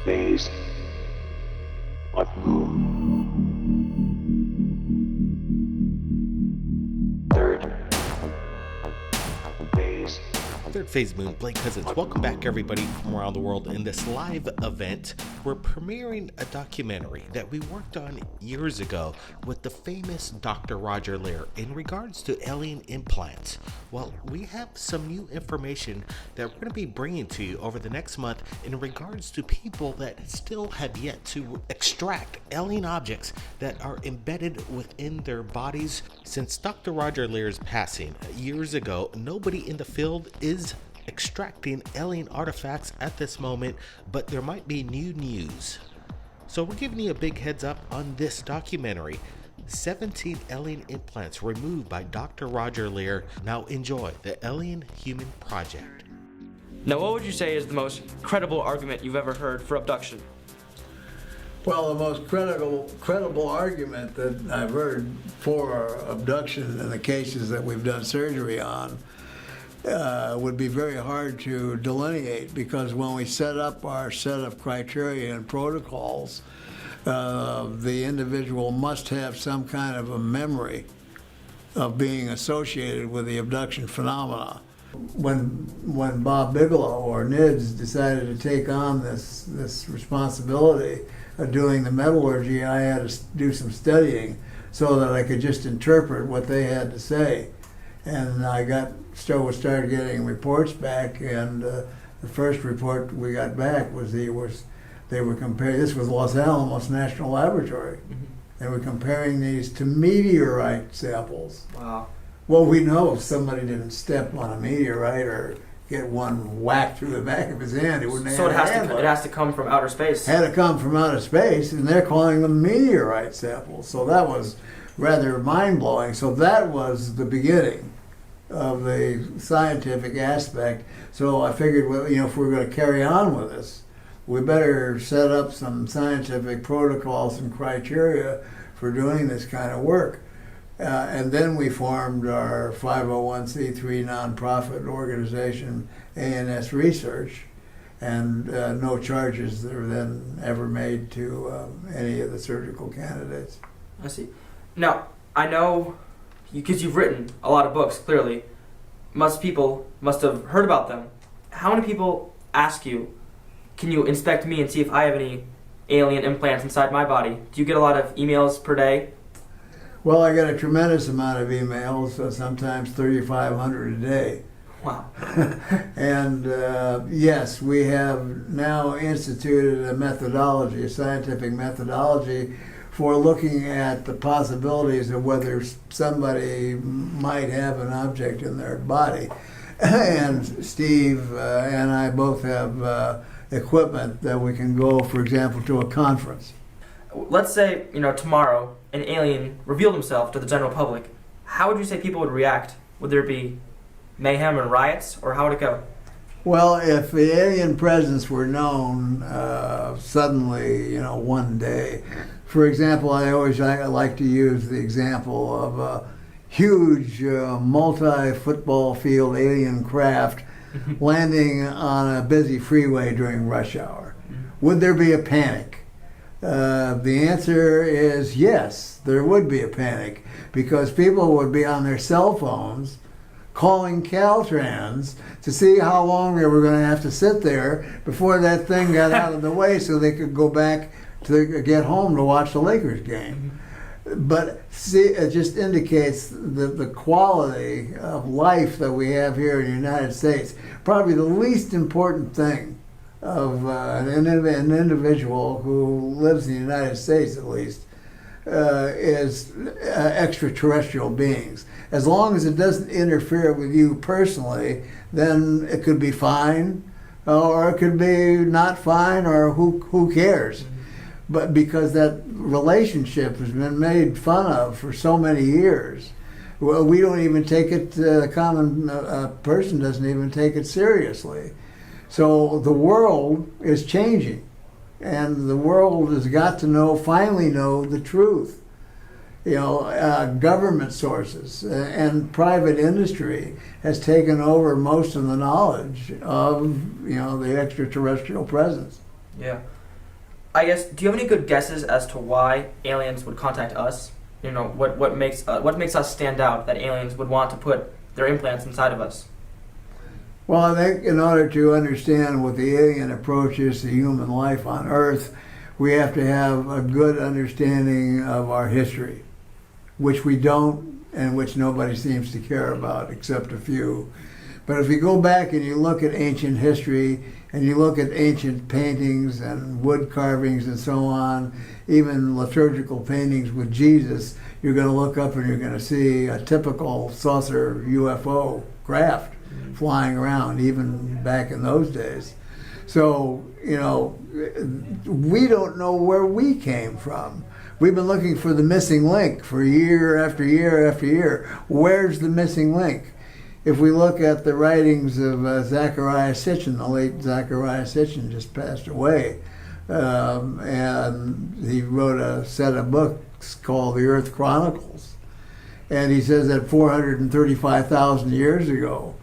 Days. What moon? Third phase. Third Phase Moon, Blake Cousins. Welcome back, everybody, from around the world in this live event. We're premiering a documentary that we worked on years ago with the famous Dr. Roger Leir in regards to alien implants. Well, we have some new information that we're going to be bringing to you over the next month in regards to people that still have yet to extract alien objects that are embedded within their bodies. Since Dr. Roger Leir's passing years ago, nobody in the field is extracting alien artifacts at this moment, but there might be new news. So we're giving you a big heads up on this documentary. 17 alien implants removed by Dr. Roger Leir. Now enjoy the Alien Human Project. Now, what would you say is the most credible argument you've ever heard for abduction? Well, the most credible argument that I've heard for abduction in the cases that we've done surgery on would be very hard to delineate, because when we set up our set of criteria and protocols, the individual must have some kind of a memory of being associated with the abduction phenomena. When Bob Bigelow or NIDS decided to take on this responsibility of doing the metallurgy, I had to do some studying so that I could just interpret what they had to say. And I started getting reports back, and the first report we got back was they were comparing. This was Los Alamos National Laboratory. Mm-hmm. They were comparing these to meteorite samples. Wow. Well, we know if somebody didn't step on a meteorite or get one whacked through the back of his hand, it wouldn't. So it has to come from outer space. Had to come from outer space, and they're calling them meteorite samples. So that was rather mind blowing. So that was the beginning of the scientific aspect. So I figured, well, if we're going to carry on with this, we better set up some scientific protocols and criteria for doing this kind of work. And then we formed our 501c3 nonprofit organization, ANS Research, and no charges were then ever made to any of the surgical candidates. I see. Now, I know, because you've written a lot of books, clearly, people must have heard about them. How many people ask you, can you inspect me and see if I have any alien implants inside my body? Do you get a lot of emails per day? Well, I get a tremendous amount of emails, sometimes 3,500 a day. Wow. And yes, we have now instituted a methodology, a scientific methodology, for looking at the possibilities of whether somebody might have an object in their body. And Steve and I both have equipment that we can go, for example, to a conference. Let's say, tomorrow an alien revealed himself to the general public. How would you say people would react? Would there be mayhem and riots, or how would it go? Well, if the alien presence were known suddenly, one day, for example, I like to use the example of a huge multi-football field alien craft landing on a busy freeway during rush hour. Would there be a panic? The answer is yes, there would be a panic, because people would be on their cell phones calling Caltrans to see how long they were going to have to sit there before that thing got out of the way so they could go back to get home to watch the Lakers game. But see, it just indicates the quality of life that we have here in the United States. Probably the least important thing of an individual who lives in the United States, at least, is extraterrestrial beings. As long as it doesn't interfere with you personally, then it could be fine, or it could be not fine, or who cares? But because that relationship has been made fun of for so many years, well, we don't even take it, the common person doesn't even take it seriously. So the world is changing, and the world has got to finally know the truth. Government sources and private industry has taken over most of the knowledge of the extraterrestrial presence. Yeah. I guess, do you have any good guesses as to why aliens would contact us? What makes us stand out that aliens would want to put their implants inside of us? Well, I think in order to understand what the alien approach is to human life on Earth, we have to have a good understanding of our history, which we don't and which nobody seems to care about except a few. But if you go back and you look at ancient history and you look at ancient paintings and wood carvings and so on, even liturgical paintings with Jesus, you're going to look up and you're going to see a typical saucer UFO craft flying around, even back in those days. So, we don't know where we came from. We've been looking for the missing link for year after year after year. Where's the missing link? If we look at the writings of Zecharia Sitchin, the late Zecharia Sitchin just passed away, and he wrote a set of books called The Earth Chronicles. And he says that 435,000 years ago,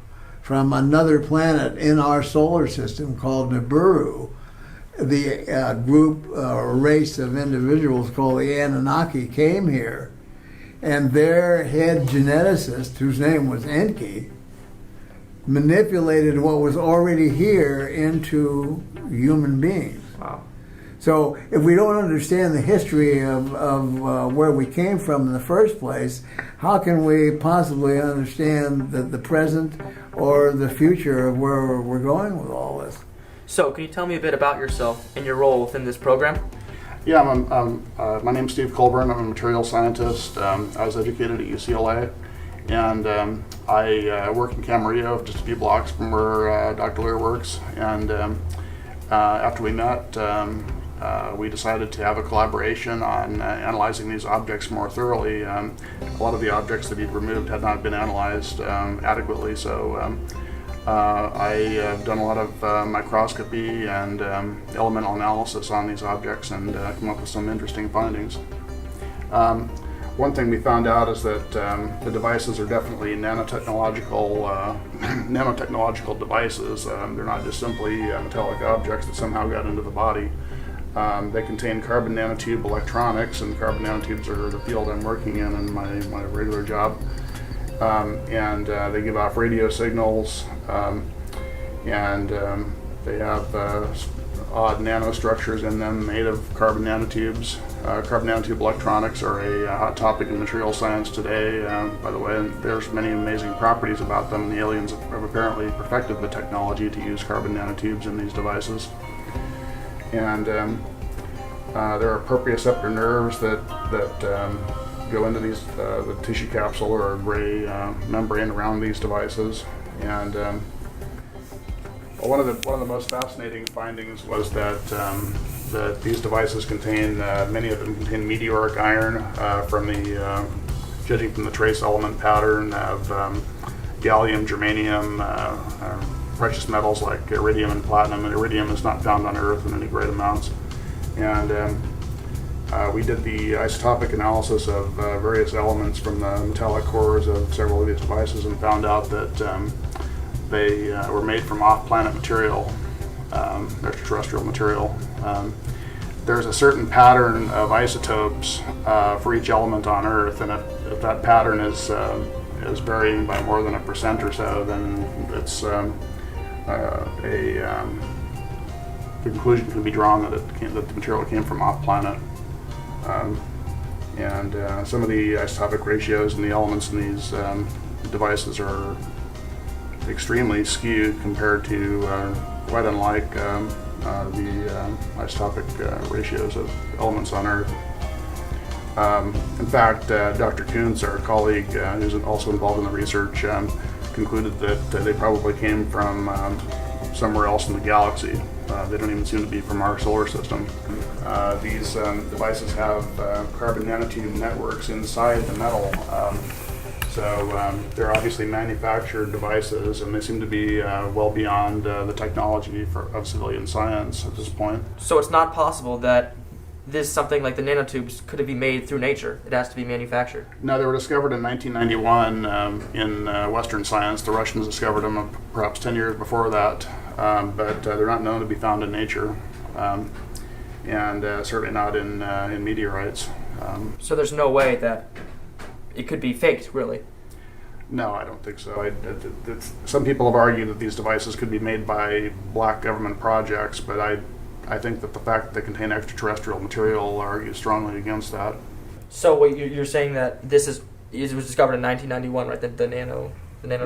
from another planet in our solar system called Nibiru, the group or race of individuals called the Anunnaki came here, and their head geneticist, whose name was Enki, manipulated what was already here into human beings. Wow. So if we don't understand the history of where we came from in the first place, how can we possibly understand the present or the future of where we're going with all this? So, can you tell me a bit about yourself and your role within this program? Yeah, my name's Steve Colburn. I'm a material scientist. I was educated at UCLA, and I work in Camarillo, just a few blocks from where Dr. Lear works. And after we met, we decided to have a collaboration on analyzing these objects more thoroughly. A lot of the objects that he'd removed had not been analyzed adequately, so I have done a lot of microscopy and elemental analysis on these objects and come up with some interesting findings. One thing we found out is that the devices are definitely nanotechnological devices. They're not just simply metallic objects that somehow got into the body. They contain carbon nanotube electronics, and carbon nanotubes are the field I'm working in my regular job. And they give off radio signals, and they have odd nanostructures in them made of carbon nanotubes. Carbon nanotube electronics are a hot topic in material science today, by the way, and there's many amazing properties about them. The aliens have apparently perfected the technology to use carbon nanotubes in these devices. And there are proprioceptor nerves that go into these the tissue capsule or gray membrane around these devices. And one of the most fascinating findings was that that these devices contain many of them contain meteoric iron from the judging from the trace element pattern of gallium, germanium, precious metals like iridium and platinum. And iridium is not found on Earth in any great amounts. And we did the isotopic analysis of various elements from the metallic cores of several of these devices and found out that they were made from off-planet material, extraterrestrial material. There's a certain pattern of isotopes for each element on Earth, and if that pattern is varying by more than 1% or so, then it's the conclusion can be drawn that the material came from off-planet. And some of the isotopic ratios and the elements in these devices are extremely skewed compared to quite unlike the isotopic ratios of elements on Earth. In fact, Dr. Kuntz, our colleague who's also involved in the research, concluded that they probably came from somewhere else in the galaxy. They don't even seem to be from our solar system. These devices have carbon nanotube networks inside the metal. So they're obviously manufactured devices, and they seem to be well beyond the technology of civilian science at this point. So it's not possible that this something like the nanotubes could it be made through nature? It has to be manufactured. No, they were discovered in 1991 in Western science. The Russians discovered them perhaps 10 years before that, but they're not known to be found in nature, and certainly not in meteorites. So there's no way that it could be faked, really. No, I don't think so. Some people have argued that these devices could be made by black government projects, but I think that the fact that they contain extraterrestrial material argues strongly against that. So what you're saying that it was discovered in 1991, right? The nanotubes.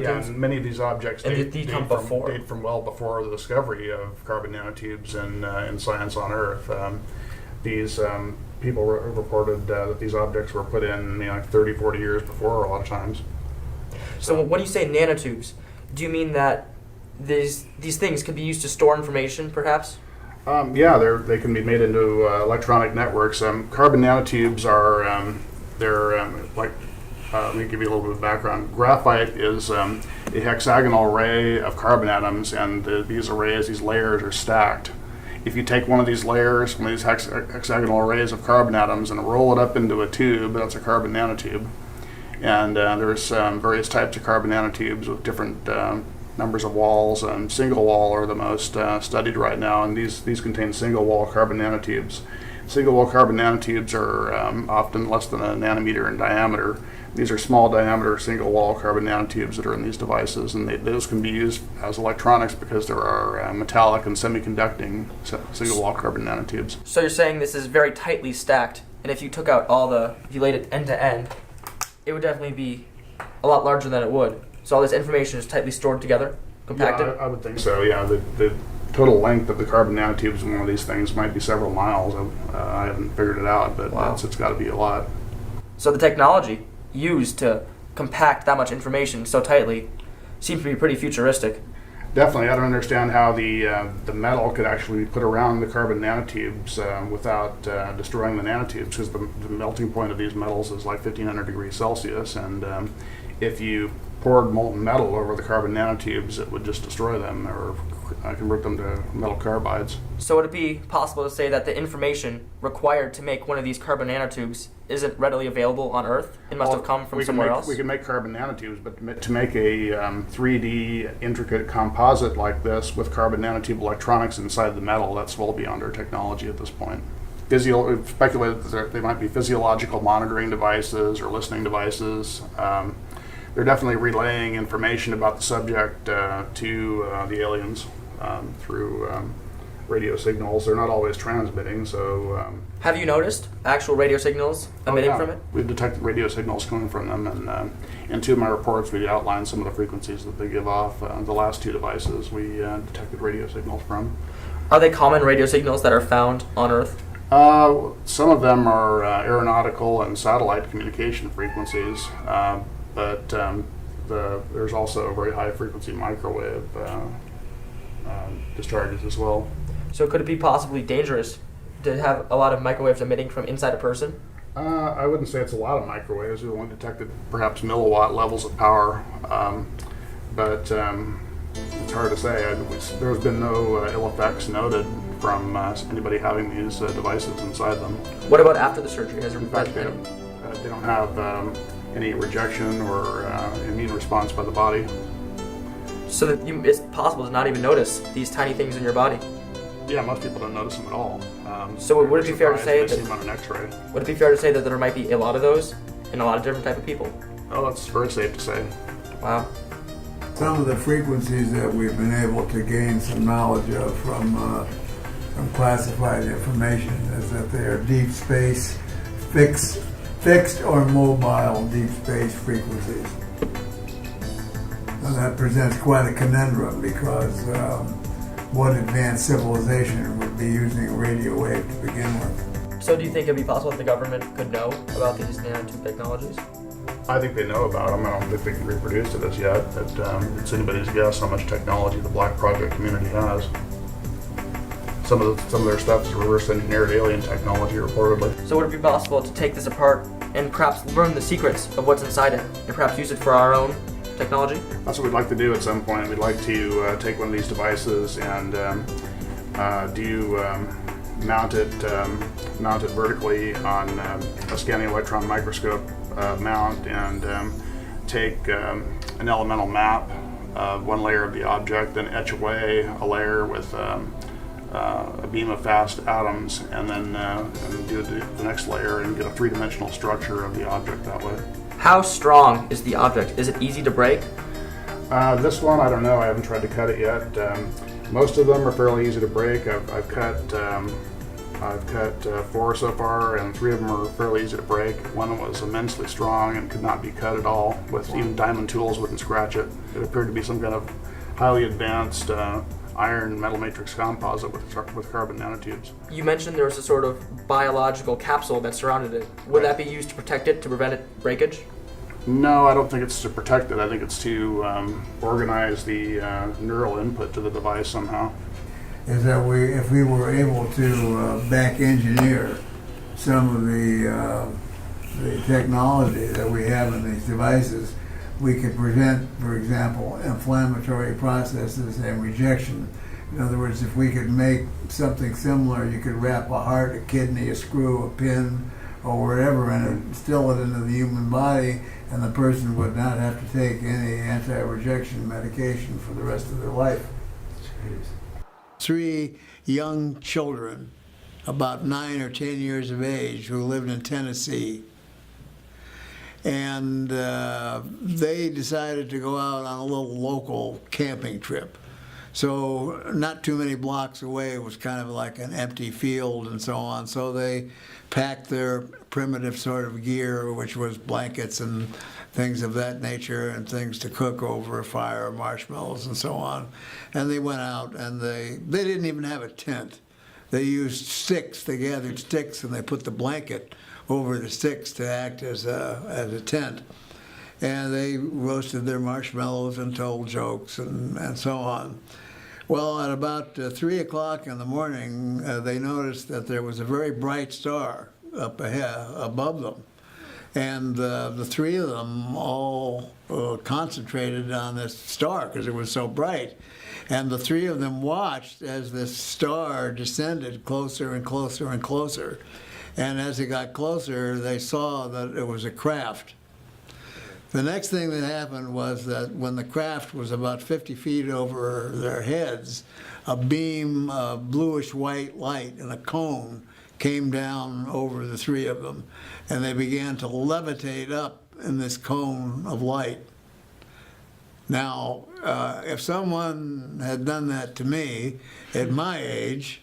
Yeah, and many of these objects And date, these date come from, before. date from well before the discovery of carbon nanotubes in science on Earth. These people reported that these objects were put in like 30, 40 years before a lot of times. So when you say nanotubes, do you mean that these things could be used to store information, perhaps? Yeah, they can be made into electronic networks. Carbon nanotubes are like. Let me give you a little bit of background. Graphite is a hexagonal array of carbon atoms, and these layers are stacked. If you take one of these layers, one of these hexagonal arrays of carbon atoms, and roll it up into a tube, that's a carbon nanotube. And there's various types of carbon nanotubes with different numbers of walls. Single wall are the most studied right now, and these contain single wall carbon nanotubes. Single wall carbon nanotubes are often less than a nanometer in diameter. These are small diameter single wall carbon nanotubes that are in these devices, and those can be used as electronics because there are metallic and semiconducting single wall carbon nanotubes. So you're saying this is very tightly stacked, and if you took out if you laid it end to end, it would definitely be a lot larger than it would. So all this information is tightly stored together, compacted? Yeah, I would think so, yeah. The total length of the carbon nanotubes in one of these things might be several miles. I haven't figured it out, but Wow. it's got to be a lot. So the technology used to compact that much information so tightly seems to be pretty futuristic. Definitely, I don't understand how the metal could actually be put around the carbon nanotubes without destroying the nanotubes, because the melting point of these metals is like 1500 degrees Celsius, and if you poured molten metal over the carbon nanotubes, it would just destroy them or convert them to metal carbides. So would it be possible to say that the information required to make one of these carbon nanotubes isn't readily available on Earth? It must have come from somewhere else? We can make carbon nanotubes, but to make a 3D intricate composite like this with carbon nanotube electronics inside the metal, that's well beyond our technology at this point. We've speculated that they might be physiological monitoring devices or listening devices. They're definitely relaying information about the subject to the aliens through radio signals. They're not always transmitting, so... Have you noticed actual radio signals emitting from it? We've detected radio signals coming from them, and in two of my reports we outlined some of the frequencies that they give off. The last two devices we detected radio signals from. Are they common radio signals that are found on Earth? Some of them are aeronautical and satellite communication frequencies, but there's also very high frequency microwave discharges as well. So could it be possibly dangerous to have a lot of microwaves emitting from inside a person? I wouldn't say it's a lot of microwaves. We've only detected perhaps milliwatt levels of power, but it's hard to say. There's been no ill effects noted from anybody having these devices inside them. What about after the surgery? Has there In fact, they don't have any rejection or immune response by the body. So that it's possible to not even notice these tiny things in your body? Yeah, most people don't notice them at all. So would it be fair to say they see that them on an X-ray? would it be fair to say that there might be a lot of those in a lot of different type of people? Oh, that's very safe to say. Wow. Some of the frequencies that we've been able to gain some knowledge of from classified information is that they are deep space, fixed or mobile deep space frequencies. And that presents quite a conundrum because what advanced civilization would be using a radio wave to begin with? So do you think it'd be possible that the government could know about these nanotube technologies? I think they know about them. I don't think they can reproduce it as yet, but it's anybody's guess how much technology the Black Project community has. Some of their stuff is reverse engineered alien technology, reportedly. So would it be possible to take this apart and perhaps learn the secrets of what's inside it and perhaps use it for our own technology? That's what we'd like to do at some point. We'd like to take one of these devices and do mount it vertically on a scanning electron microscope mount, and take an elemental map of one layer of the object, then etch away a layer with a beam of fast atoms, and then do the next layer and get a three-dimensional structure of the object that way. How strong is the object? Is it easy to break? This one, I don't know. I haven't tried to cut it yet. Most of them are fairly easy to break. I've cut 4 so far, and 3 of them are fairly easy to break. One was immensely strong and could not be cut at all. With even diamond tools wouldn't scratch it. It appeared to be some kind of highly advanced iron metal matrix composite with carbon nanotubes. You mentioned there was a sort of biological capsule that surrounded it. Would that be used to protect it, to prevent it breakage? No, I don't think it's to protect it. I think it's to organize the neural input to the device somehow. Is that if we were able to back engineer some of the technology that we have in these devices, we could prevent, for example, inflammatory processes and rejection. In other words, if we could make something similar, you could wrap a heart, a kidney, a screw, a pin, or whatever, and instill it into the human body, and the person would not have to take any anti-rejection medication for the rest of their life. Jeez. 3 young children, about 9 or 10 years of age, who lived in Tennessee. And they decided to go out on a little local camping trip. So not too many blocks away was kind of like an empty field and so on. So they packed their primitive sort of gear, which was blankets and things of that nature, and things to cook over a fire, marshmallows and so on. And they went out, and they didn't even have a tent. They used sticks. They gathered sticks and they put the blanket over the sticks to act as a tent. And they roasted their marshmallows and told jokes and so on. Well, at about 3 o'clock in the morning, they noticed that there was a very bright star up ahead, above them. And the 3 of them all concentrated on this star because it was so bright. And the 3 of them watched as this star descended closer and closer and closer. And as it got closer, they saw that it was a craft. The next thing that happened was that when the craft was about 50 feet over their heads, a beam of bluish-white light in a cone came down over the 3 of them, and they began to levitate up in this cone of light. Now, if someone had done that to me at my age,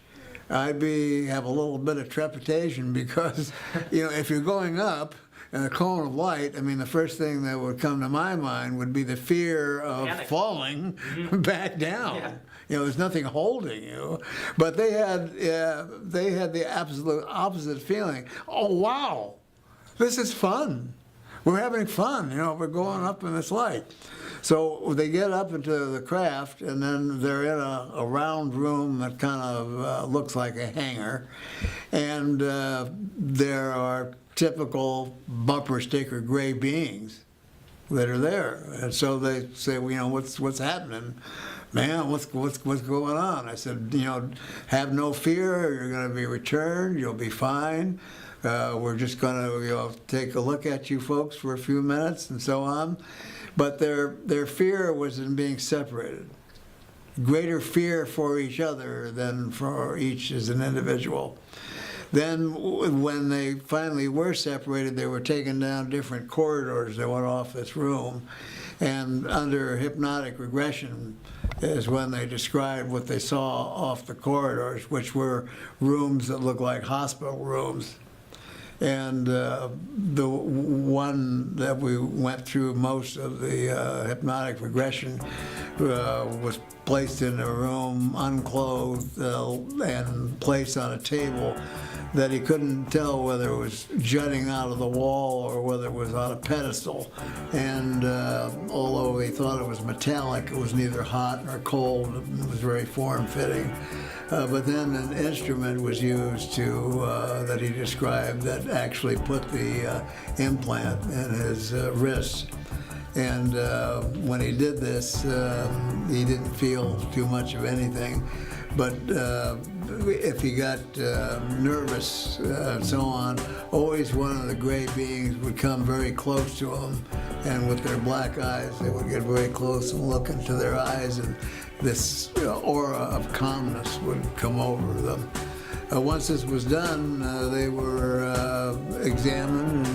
I'd have a little bit of trepidation because, if you're going up in a cone of light, I mean, the first thing that would come to my mind would be the fear of falling back down. Yeah. There's nothing holding you. But they had the absolute opposite feeling. Oh, wow, this is fun. We're having fun, we're going up in this light. So they get up into the craft, and then they're in a round room that kind of looks like a hangar. And there are typical bumper sticker gray beings that are there. And so they say, what's happening? Man, what's going on? I said, have no fear. You're going to be returned. You'll be fine. We're just going to take a look at you folks for a few minutes and so on. But their fear was in being separated. Greater fear for each other than for each as an individual. Then when they finally were separated, they were taken down different corridors that went off this room. And under hypnotic regression is when they described what they saw off the corridors, which were rooms that looked like hospital rooms. And the one that we went through most of the hypnotic regression was placed in a room, unclothed, and placed on a table that he couldn't tell whether it was jutting out of the wall or whether it was on a pedestal. And although he thought it was metallic, it was neither hot nor cold. It was very form-fitting. But then an instrument was used that he described that actually put the implant in his wrist. And when he did this, he didn't feel too much of anything. But if he got nervous and so on, always one of the gray beings would come very close to him, and with their black eyes, they would get very close and look into their eyes, and this aura of calmness would come over them. Once this was done, they were examined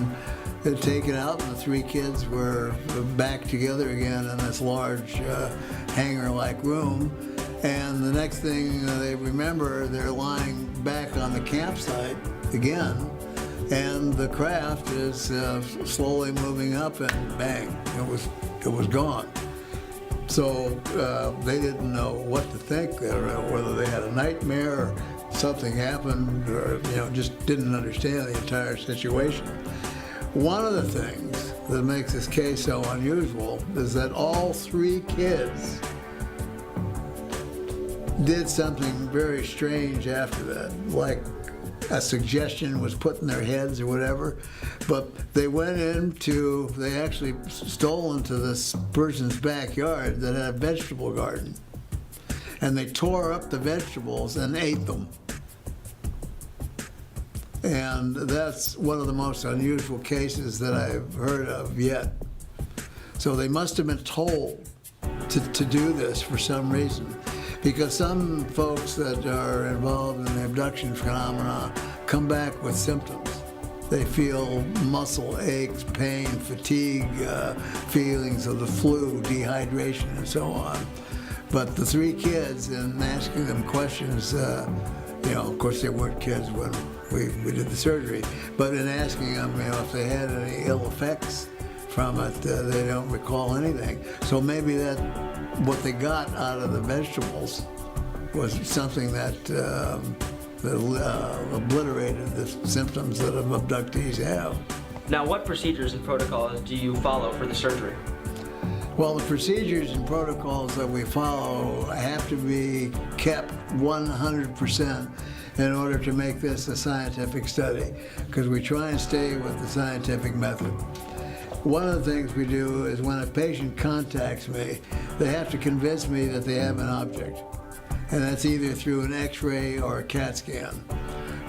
and taken out, and the three kids were back together again in this large hangar-like room. And the next thing they remember, they're lying back on the campsite again, and the craft is slowly moving up, and bang, it was gone. So they didn't know what to think, whether they had a nightmare or something happened, or just didn't understand the entire situation. One of the things that makes this case so unusual is that all three kids did something very strange after that, like a suggestion was put in their heads or whatever, but they actually stole into this person's backyard that had a vegetable garden, and they tore up the vegetables and ate them. And that's one of the most unusual cases that I've heard of yet. So they must have been told to do this for some reason. Because some folks that are involved in the abduction phenomena come back with symptoms. They feel muscle aches, pain, fatigue, feelings of the flu, dehydration, and so on. But the three kids, in asking them questions, of course they weren't kids when we did the surgery, but in asking them, if they had any ill effects from it, they don't recall anything. So maybe what they got out of the vegetables was something that obliterated the symptoms that abductees have. Now, what procedures and protocols do you follow for the surgery? Well, the procedures and protocols that we follow have to be kept 100% in order to make this a scientific study, because we try and stay with the scientific method. One of the things we do is when a patient contacts me, they have to convince me that they have an object. And that's either through an X-ray or a CAT scan.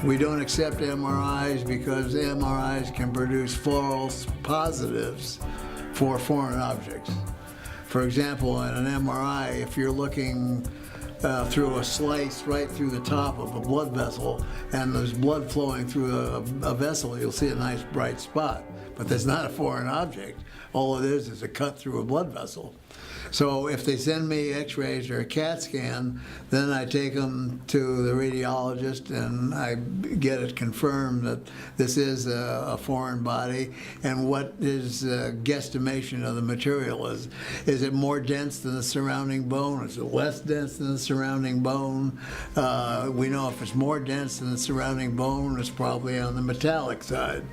We don't accept MRIs because MRIs can produce false positives for foreign objects. For example, in an MRI, if you're looking through a slice right through the top of a blood vessel and there's blood flowing through a vessel, you'll see a nice bright spot. But that's not a foreign object. All it is a cut through a blood vessel. So if they send me X-rays or a CAT scan, then I take them to the radiologist and I get it confirmed that this is a foreign body, and what his guesstimation of the material is. Is it more dense than the surrounding bone? Is it less dense than the surrounding bone? We know if it's more dense than the surrounding bone, it's probably on the metallic side.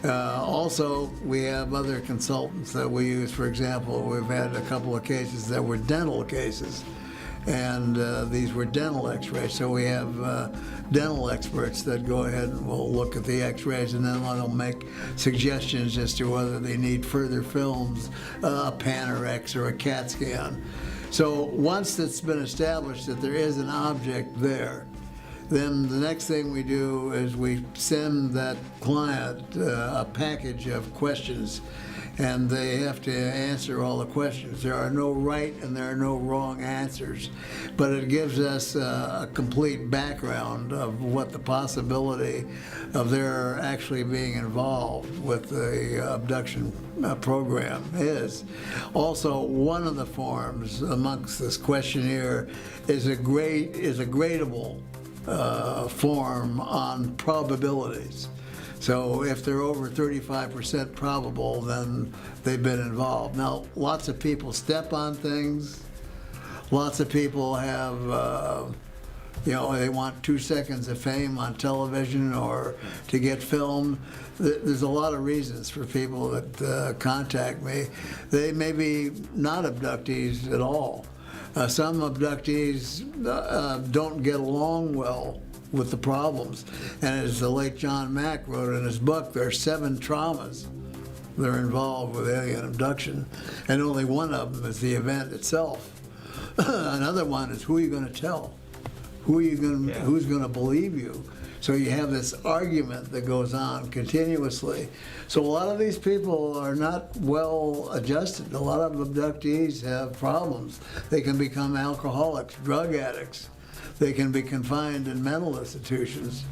Also, we have other consultants that we use. For example, we've had a couple of cases that were dental cases, and these were dental x-rays. So we have dental experts that go ahead and will look at the x-rays, and then they'll make suggestions as to whether they need further films, a Panorex or a CAT scan. So once it's been established that there is an object there, then the next thing we do is we send that client a package of questions, and they have to answer all the questions. There are no right and there are no wrong answers, but it gives us a complete background of what the possibility of their actually being involved with the abduction program is. Also, one of the forms amongst this questionnaire is a gradable form on probabilities. So if they're over 35% probable, then they've been involved. Now, lots of people step on things. Lots of people have, they want 2 seconds of fame on television or to get filmed. There's a lot of reasons for people that contact me. They may be not abductees at all. Some abductees don't get along well with the problems. And as the late John Mack wrote in his book, there are 7 traumas that are involved with alien abduction, and only one of them is the event itself. Another one is who are you going to tell? Who's going to believe you? So you have this argument that goes on continuously. So a lot of these people are not well adjusted. A lot of abductees have problems. They can become alcoholics, drug addicts. They can be confined in mental institutions.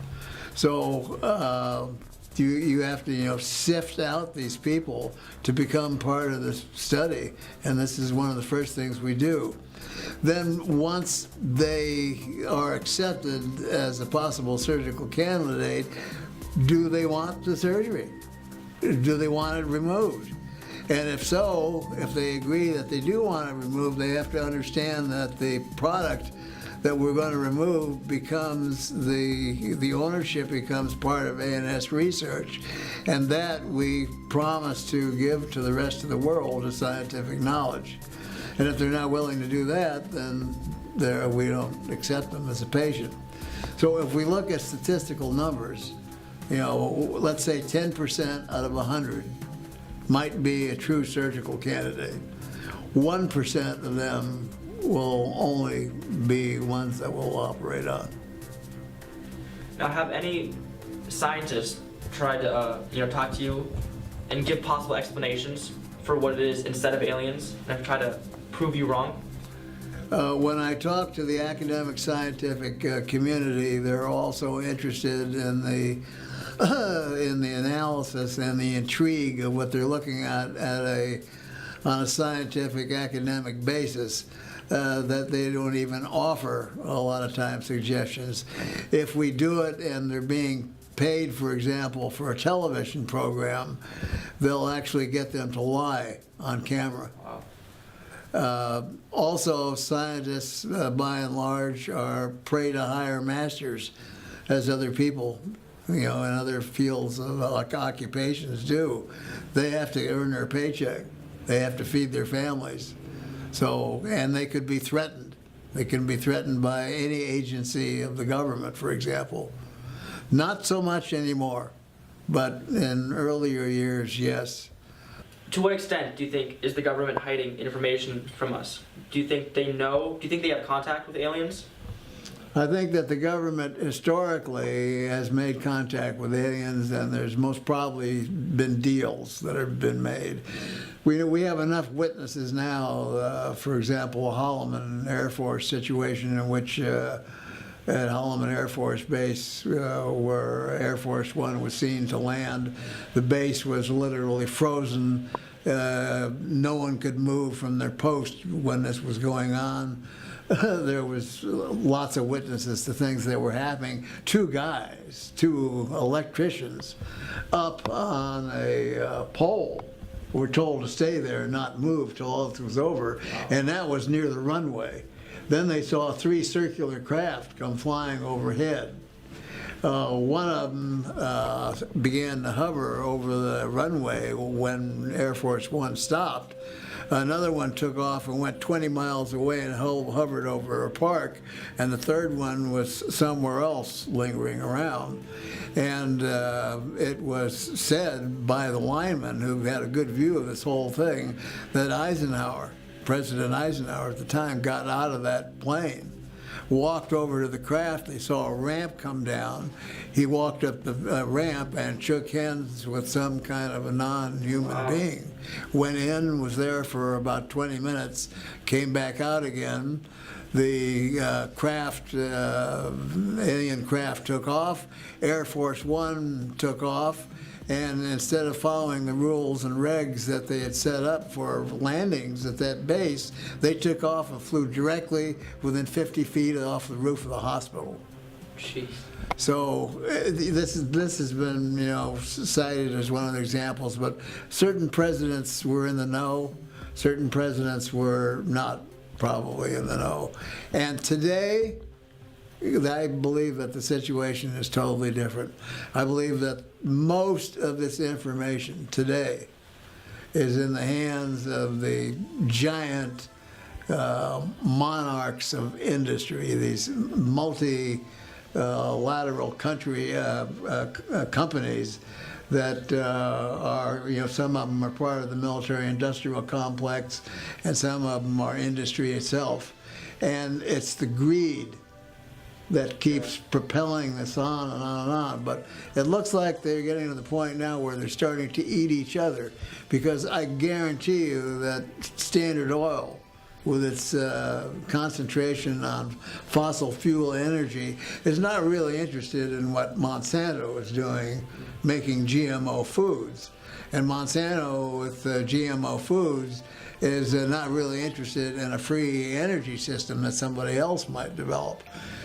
So you have to sift out these people to become part of the study, and this is one of the first things we do. Then once they are accepted as a possible surgical candidate, do they want the surgery? Do they want it removed? And if so, if they agree that they do want it removed, they have to understand that the product that we're going to remove becomes the ownership becomes part of A&S research, and that we promise to give to the rest of the world as scientific knowledge. And if they're not willing to do that, then we don't accept them as a patient. So if we look at statistical numbers, let's say 10% out of 100 might be a true surgical candidate. 1% of them will only be ones that we'll operate on. Now, have any scientists tried to talk to you and give possible explanations for what it is instead of aliens, and try to prove you wrong? When I talk to the academic scientific community, they're also interested in the analysis and the intrigue of what they're looking at on a scientific academic basis. That they don't even offer a lot of times suggestions. If we do it and they're being paid, for example, for a television program, they'll actually get them to lie on camera. Wow. Also, scientists, by and large, are prey to higher masters, as other people, in other fields of occupations do. They have to earn their paycheck. They have to feed their families. So, and they could be threatened. They can be threatened by any agency of the government, for example. Not so much anymore, but in earlier years, yes. To what extent do you think is the government hiding information from us? Do you think they know? Do you think they have contact with aliens? I think that the government historically has made contact with aliens, and there's most probably been deals that have been made. We have enough witnesses now, for example, a Holloman Air Force situation in which at Holloman Air Force Base, where Air Force One was seen to land, the base was literally frozen. No one could move from their post when this was going on. There was lots of witnesses to things that were happening. Two electricians, up on a pole were told to stay there and not move till all this was over, and that was near the runway. Then they saw 3 circular craft come flying overhead. One of them began to hover over the runway when Air Force One stopped. Another one took off and went 20 miles away and hovered over a park, and the third one was somewhere else lingering around. And it was said by the lineman, who had a good view of this whole thing, that President Eisenhower at the time, got out of that plane, walked over to the craft. They saw a ramp come down. He walked up the ramp and shook hands with some kind of a non-human being. Went in, was there for about 20 minutes, came back out again. The alien craft took off. Air Force One took off. And instead of following the rules and regs that they had set up for landings at that base, they took off and flew directly within 50 feet off the roof of the hospital. Jeez. So this has been cited as one of the examples, but certain presidents were in the know, certain presidents were not probably in the know. And today, I believe that the situation is totally different. I believe that most of this information today is in the hands of the giant monarchs of industry, these multilateral companies that are, some of them are part of the military-industrial complex, and some of them are industry itself. And it's the greed that keeps propelling this on and on and on. But it looks like they're getting to the point now where they're starting to eat each other, because I guarantee you that Standard Oil, with its concentration on fossil fuel energy, is not really interested in what Monsanto is doing, making GMO foods. And Monsanto with GMO foods is not really interested in a free energy system that somebody else might develop.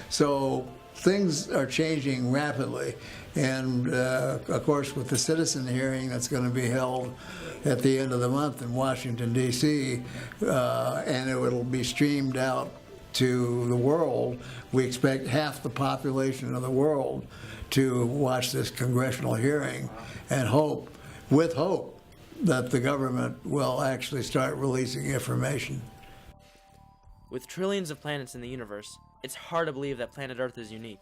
So things are changing rapidly. And of course, with the citizen hearing that's going to be held at the end of the month in Washington, D.C., and it will be streamed out to the world, we expect half the population of the world to watch this congressional hearing, and hope that the government will actually start releasing information. With trillions of planets in the universe, it's hard to believe that planet Earth is unique.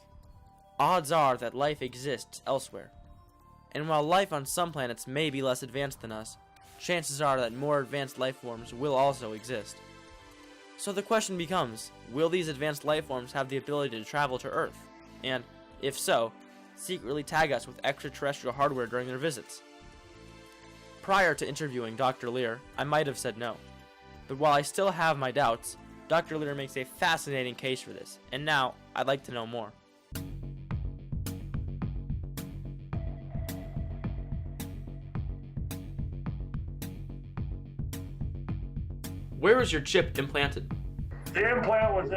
Odds are that life exists elsewhere. And while life on some planets may be less advanced than us, chances are that more advanced life forms will also exist. So the question becomes, will these advanced life forms have the ability to travel to Earth? And, if so, secretly tag us with extraterrestrial hardware during their visits? Prior to interviewing Dr. Lear, I might have said no. But while I still have my doubts, Dr. Lear makes a fascinating case for this, and now I'd like to know more. Where is your chip implanted? The implant was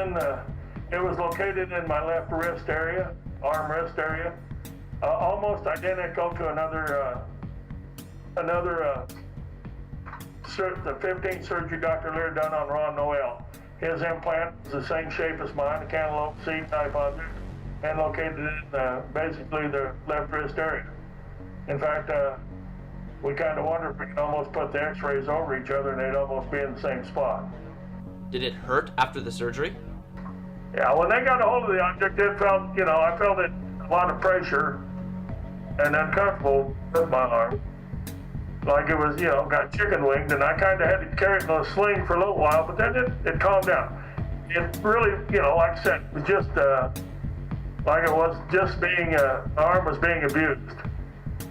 it was located in my left wrist area, arm wrist area, almost identical to the 15th surgery Dr. Lear done on Ron Noel. His implant is the same shape as mine, a cantaloupe seed type object, and located in basically the left wrist area. In fact, we kind of wonder if we could almost put the x-rays over each other and they'd almost be in the same spot. Did it hurt after the surgery? Yeah, when they got a hold of the object, I felt it a lot of pressure and uncomfortable with my arm. Like it was, got chicken winged, and I kind of had to carry it in a sling for a little while, but then it calmed down. It really, like I said, it was just like it was just being, the arm was being abused.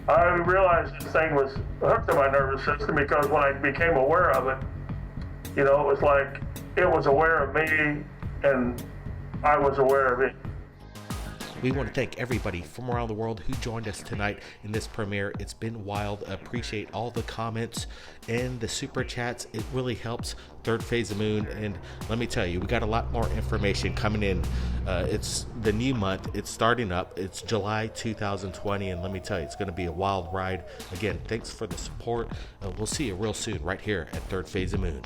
I realized this thing was hooked to my nervous system because when I became aware of it, it was like it was aware of me and I was aware of it. We want to thank everybody from around the world who joined us tonight in this premiere. It's been wild. I appreciate all the comments and the super chats. It really helps Third Phase of Moon. And let me tell you, we got a lot more information coming in. It's the new month. It's starting up. It's July 2020. And let me tell you, it's going to be a wild ride. Again, thanks for the support. We'll see you real soon right here at Third Phase of Moon.